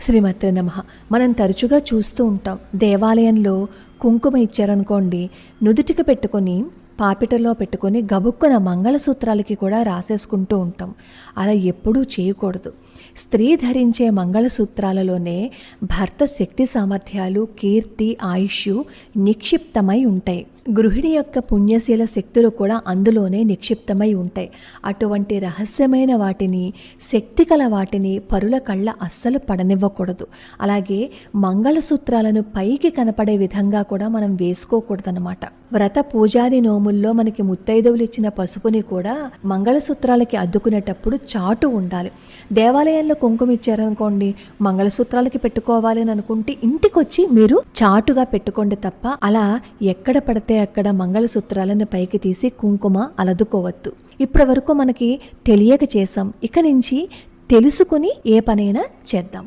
శ్రీమాత్రే నమః. మనం తరచుగా చూస్తూ ఉంటాం, దేవాలయంలో కుంకుమ ఇచ్చారనుకోండి, నుదుటికి పెట్టుకొని పాపిటలో పెట్టుకొని గబుక్కున మంగళసూత్రాలకి కూడా రాసేసుకుంటూ ఉంటాం. అలా ఎప్పుడూ చేయకూడదు. స్త్రీ ధరించే మంగళసూత్రాలలోనే భర్త శక్తి సామర్థ్యాలు, కీర్తి, ఆయుష్ నిక్షిప్తమై ఉంటాయి. గృహిణి యొక్క పుణ్యశీల శక్తులు కూడా అందులోనే నిక్షిప్తమై ఉంటాయి. అటువంటి రహస్యమైన వాటిని, శక్తి కల వాటిని పరుల కళ్ళ అస్సలు పడనివ్వకూడదు. అలాగే మంగళసూత్రాలను పైకి కనపడే విధంగా కూడా మనం వేసుకోకూడదనమాట. వ్రత పూజాది నోముల్లో మనకి ముత్తైదువులు ఇచ్చిన పసుపుని కూడా మంగళసూత్రాలకి అద్దుకునేటప్పుడు చాటు ఉండాలి. దేవాలయంలో కుంకుమ ఇచ్చారనుకోండి, మంగళసూత్రాలకి పెట్టుకోవాలి అని అనుకుంటే ఇంటికొచ్చి మీరు చాటుగా పెట్టుకోండి తప్ప అలా ఎక్కడ పడితే అక్కడ మంగళసూత్రాలను పైకి తీసి కుంకుమ అలదుకోవద్దు. ఇప్పటి వరకు మనకి తెలియక చేసాం, ఇక నుంచి తెలుసుకుని ఏ పనైనా చేద్దాం.